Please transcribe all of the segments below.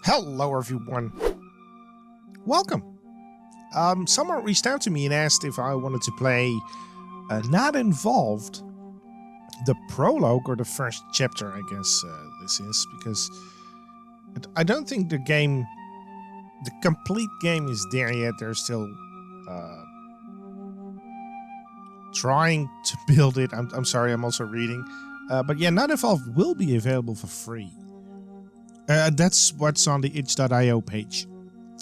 Hello everyone. Welcome. Someone reached out to me and asked if I wanted to play Not Involved, the prologue or the first chapter, I guess this is, because I don't think the complete game is there yet. They're still trying to build it. I'm sorry, I'm also reading. But yeah, Not Involved will be available for free. That's what's on the itch.io page.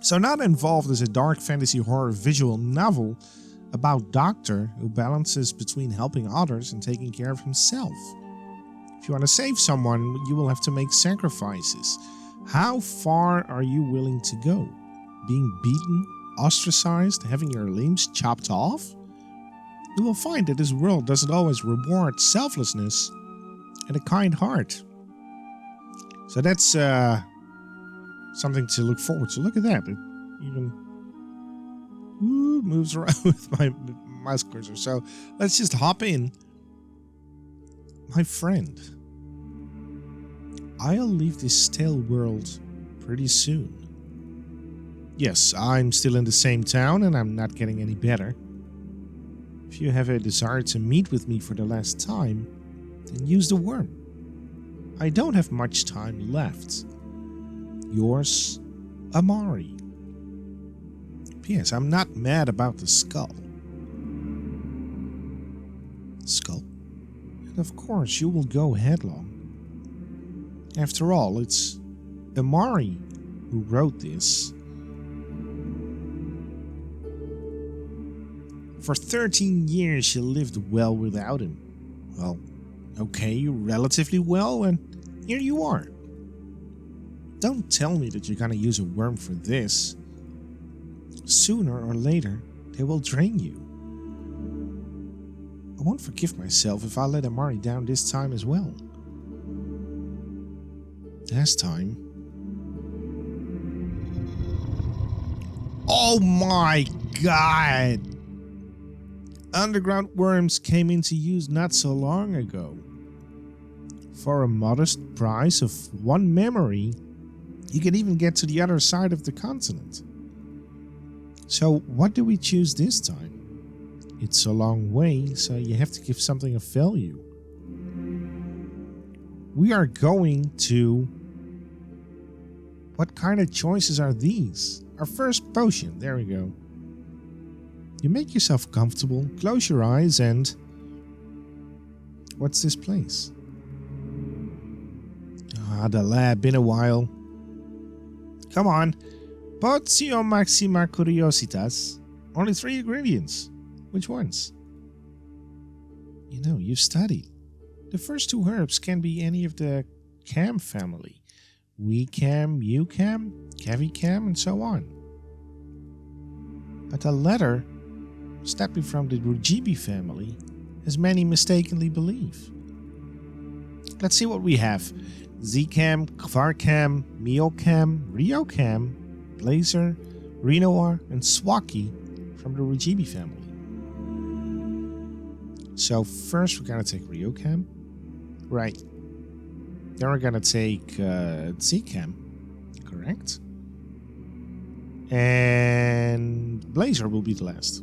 So Not Involved is a dark fantasy horror visual novel about a doctor who balances between helping others and taking care of himself. If you want to save someone, you will have to make sacrifices. How far are you willing to go? Being beaten, ostracized, having your limbs chopped off? You will find that this world doesn't always reward selflessness and a kind heart. So that's something to look forward to. Look at that. It even moves around with my mouse cursor. So let's just hop in. My friend, I'll leave this stale world pretty soon. Yes, I'm still in the same town and I'm not getting any better. If you have a desire to meet with me for the last time, then use the worm. I don't have much time left. Yours, Amari. P.S. I'm not mad about the skull. Skull? And of course you will go headlong. After all, it's Amari who wrote this. For 13 years you lived well without him. Well, okay, relatively well, and here you are. Don't tell me that you're gonna use a worm for this. Sooner or later, they will drain you. I won't forgive myself if I let Amari down this time as well. Last time. Oh my god! Underground worms came into use not so long ago. For a modest price of one memory, you can even get to the other side of the continent. So what do we choose this time? It's a long way, so you have to give something of value. We are going to... What kind of choices are these? Our first potion, there we go. You make yourself comfortable, close your eyes and... What's this place? Ah, the lab, been a while. Come on. Potion maxima curiositas. Only 3 ingredients. Which ones? You know, you've studied. The first 2 herbs can be any of the cam family. We-cam, you-cam, cavi-cam, and so on. But the latter, stepping from the Rujibi family, as many mistakenly believe. Let's see what we have. Z-cam, Kvarcam, Miocam, Riocam, Blazer, Renoir, and Swaki from the Rujibi family. So first we're gonna take Riocam. Right. Then we're gonna take Z-cam. Correct. And Blazer will be the last.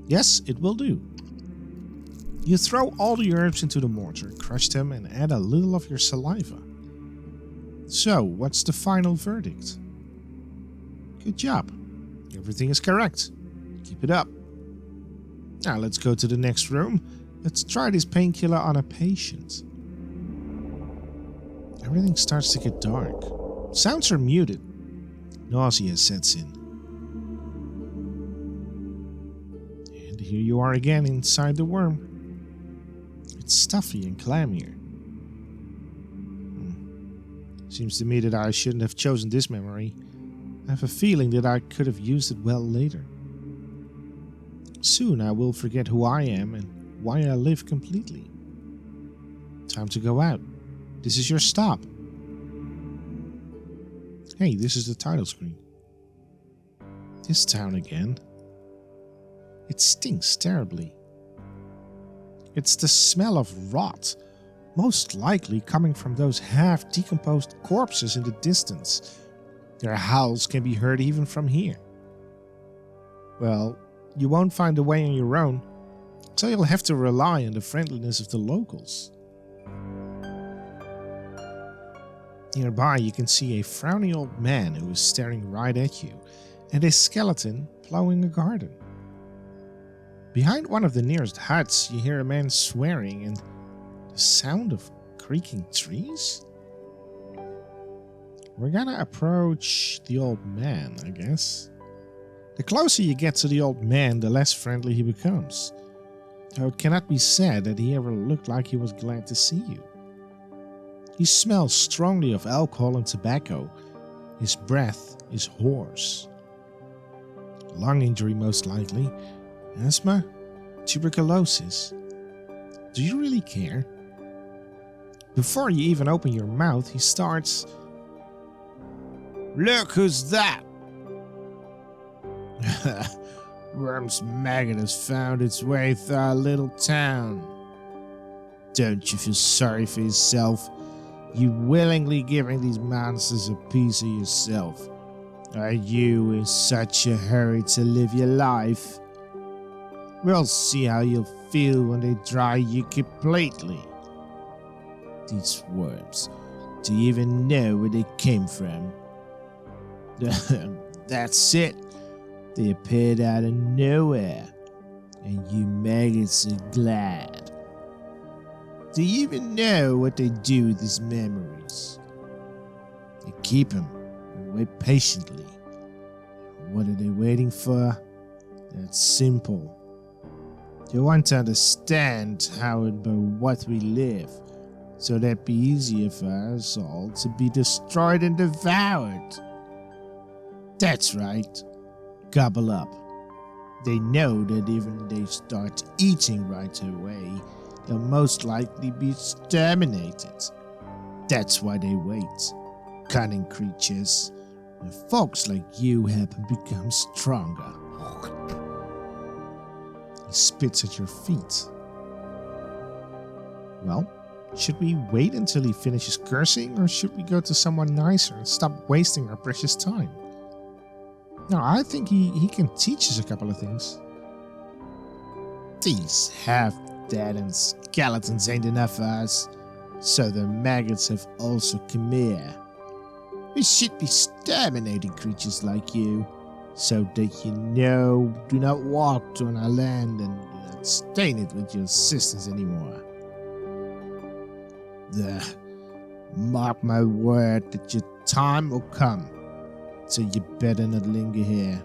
Yes, it will do. You throw all the herbs into the mortar, crush them, and add a little of your saliva. So, what's the final verdict? Good job. Everything is correct. Keep it up. Now, let's go to the next room. Let's try this painkiller on a patient. Everything starts to get dark. Sounds are muted. Nausea sets in. And here you are again inside the worm. It's stuffy and clammier. Seems to me that I shouldn't have chosen this memory. I have a feeling that I could have used it well later. Soon I will forget who I am and why I live completely. Time to go out. This is your stop. Hey, this is the title screen. This town again. It stinks terribly. It's the smell of rot, most likely coming from those half-decomposed corpses in the distance. Their howls can be heard even from here. Well, you won't find a way on your own, so you'll have to rely on the friendliness of the locals. Nearby, you can see a frowny old man who is staring right at you, and a skeleton plowing a garden. Behind one of the nearest huts, you hear a man swearing and the sound of creaking trees. We're gonna approach the old man, I guess. The closer you get to the old man, the less friendly he becomes. Though it cannot be said that he ever looked like he was glad to see you. He smells strongly of alcohol and tobacco. His breath is hoarse. Lung injury most likely. Asthma? Tuberculosis? Do you really care? Before you even open your mouth, he starts, "Look who's that!" Worm's maggot has found its way through our little town. Don't you feel sorry for yourself? You willingly giving these monsters a piece of yourself. Are you in such a hurry to live your life? We'll see how you'll feel when they dry you completely. These worms, do you even know where they came from? That's it. They appeared out of nowhere, and you maggots are glad. Do you even know what they do with these memories? They keep them and wait patiently. What are they waiting for? That's simple. They want to understand how and by what we live, so that it'd be easier for us all to be destroyed and devoured. That's right. Gobble up. They know that even if they start eating right away, they'll most likely be exterminated. That's why they wait. Cunning creatures. And folks like you have become stronger. He spits at your feet. Well, should we wait until he finishes cursing, or should we go to someone nicer and stop wasting our precious time? No, I think he can teach us a couple of things. These half-dead and skeletons ain't enough for us, so the maggots have also come here. We should be exterminating creatures like you, so that do not walk on our land and do not stain it with your sisters anymore. Mark my word that your time will come. So you better not linger here.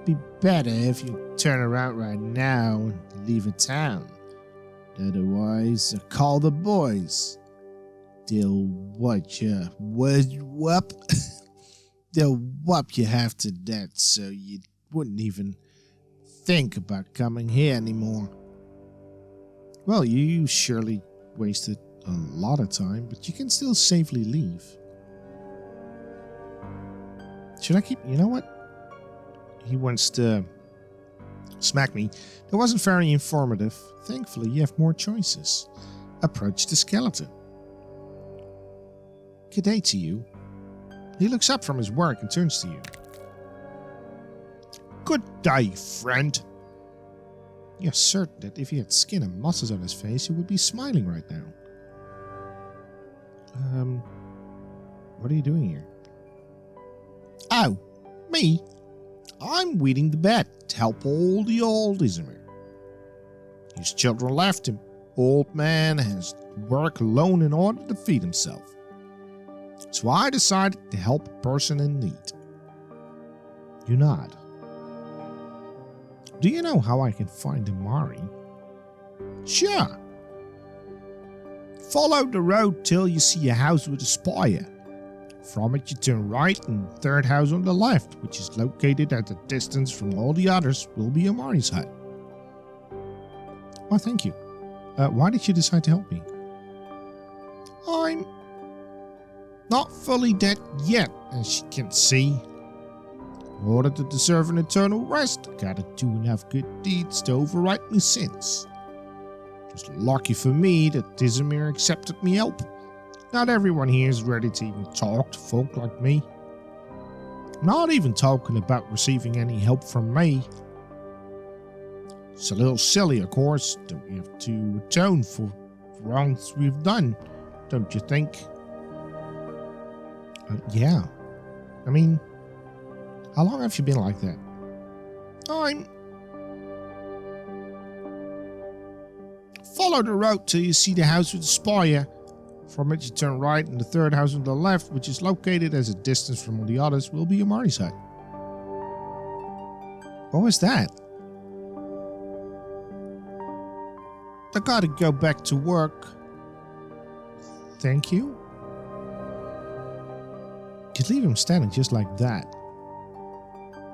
Be better if you turn around right now and leave the town. Otherwise, I'll call the boys. They'll whoop you half to death, so you wouldn't even think about coming here anymore. Well, you surely wasted a lot of time, but you can still safely leave. Should I keep... You know what? He wants to smack me. That wasn't very informative. Thankfully, you have more choices. Approach the skeleton. Good day to you. He looks up from his work and turns to you. Good day, friend. You're certain that if he had skin and muscles on his face, he would be smiling right now. What are you doing here? Oh, me? I'm weeding the bed to help all the old Izmir. His children left him. Old man has to work alone in order to feed himself. So I decided to help a person in need. You nod. Do you know how I can find Amari? Sure. Follow the road till you see a house with a spire. From it you turn right, and the third house on the left, which is located at a distance from all the others, will be Amari's hut. Oh, thank you. Why did you decide to help me? I'm not fully dead yet, as you can see. In order to deserve an eternal rest, I gotta do enough good deeds to overwrite my sins. Just lucky for me that Izmir accepted me help. Not everyone here is ready to even talk to folk like me. I'm not even talking about receiving any help from me. It's a little silly, of course, that we have to atone for wrongs we've done, don't you think? Yeah. I mean, how long have you been like that? Follow the road till you see the house with the spire. From it you turn right, and the third house on the left, which is located as a distance from all the others, will be your Mari's hut. What was that? I gotta go back to work. Thank you? You'd leave him standing just like that.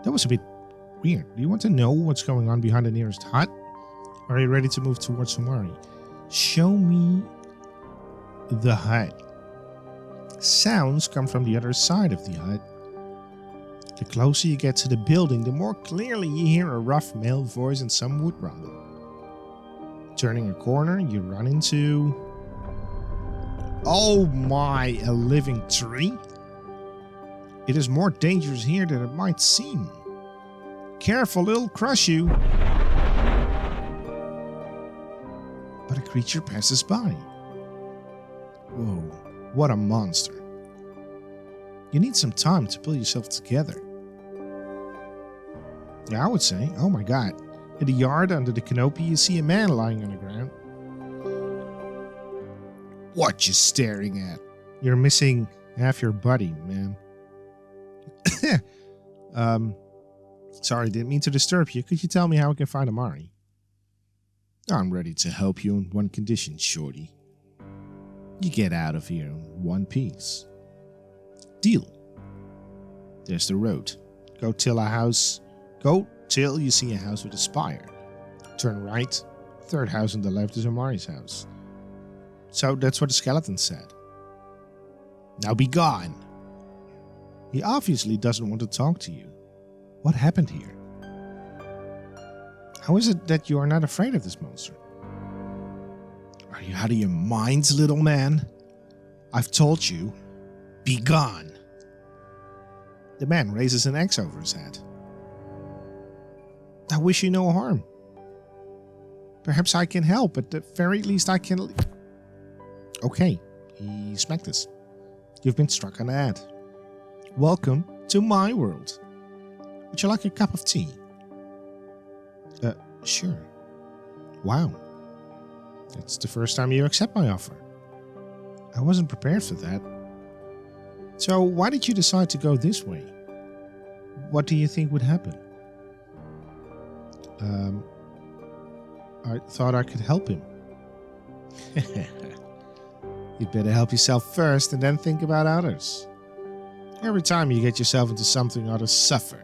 That was a bit weird. Do you want to know what's going on behind the nearest hut? Are you ready to move towards Samari? Show me the hut. Sounds come from the other side of the hut. The closer you get to the building, the more clearly you hear a rough male voice and some wood rumble. Turning a corner, you run into... Oh my, a living tree? It is more dangerous here than it might seem. Careful, it'll crush you. But a creature passes by. Whoa, what a monster. You need some time to pull yourself together. Yeah, I would say, oh my god. In the yard under the canopy, you see a man lying on the ground. What you staring at? You're missing half your body, man. Sorry, didn't mean to disturb you. Could you tell me how I can find Amari? I'm ready to help you on one condition, shorty. You get out of here in one piece. Deal. There's the road. Go till you see a house with a spire. Turn right. Third house on the left is Amari's house. So that's what the skeleton said. Now be gone. He obviously doesn't want to talk to you. What happened here? How is it that you are not afraid of this monster? Are you out of your minds, little man? I've told you, be gone. The man raises an axe over his head. I wish you no harm. Perhaps I can help, at the very least I can... Okay, he smacked us. You've been struck on the head. Welcome to my world. Would you like a cup of tea? Sure. Wow. It's the first time you accept my offer. I wasn't prepared for that. So why did you decide to go this way? What do you think would happen? I thought I could help him. You'd better help yourself first and then think about others. Every time you get yourself into something, others suffer.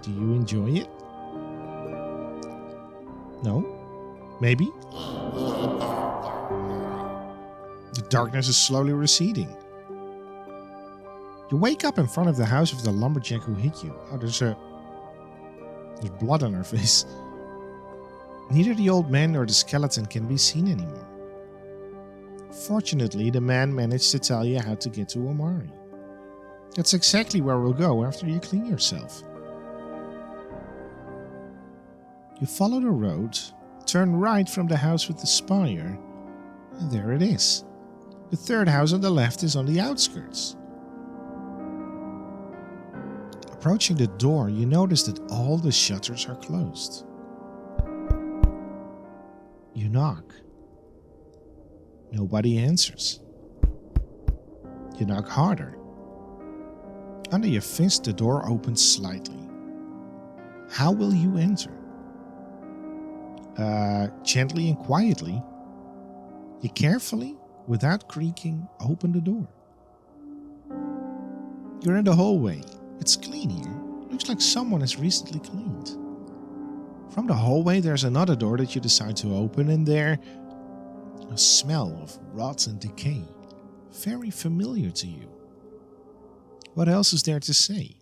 Do you enjoy it? No? Maybe? The darkness is slowly receding. You wake up in front of the house of the lumberjack who hit you. Oh, there's blood on her face. Neither the old man nor the skeleton can be seen anymore. Fortunately, the man managed to tell you how to get to Omari. That's exactly where we'll go after you clean yourself. You follow the road, turn right from the house with the spire, and there it is. The third house on the left is on the outskirts. Approaching the door, you notice that all the shutters are closed. You knock. Nobody answers. You knock harder. Under your fist, the door opens slightly. How will you enter? Gently and quietly. You carefully, without creaking, open the door. You're in the hallway. It's clean here. Looks like someone has recently cleaned. From the hallway, there's another door that you decide to open, and there, a smell of rot and decay. Very familiar to you. What else is there to say?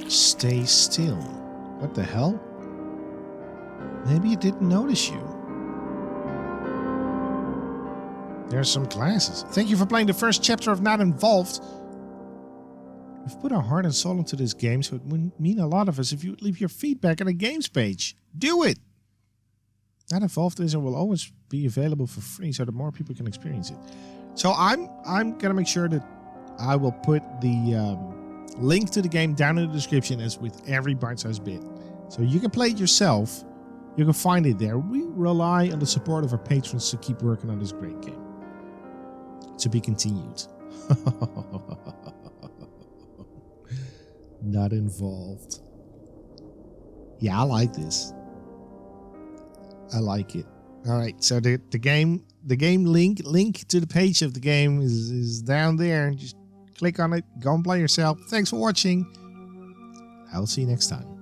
Stay still. What the hell? Maybe it didn't notice you. There's some classes. Thank you for playing the first chapter of Not Involved. We've put our heart and soul into this game, so it would mean a lot of us if you would leave your feedback on the games page. Do it! Not Involved is and will always be available for free so that more people can experience it. So I'm gonna make sure that I will put the link to the game down in the description as with every bite-sized bit. So you can play it yourself. You can find it there. We rely on the support of our patrons to keep working on this great game. To be continued. Not Involved. Yeah, I like this. I like it. All right, so the game link to the page of the game is down there. Just click on it, go and play yourself. Thanks for watching. I will see you next time.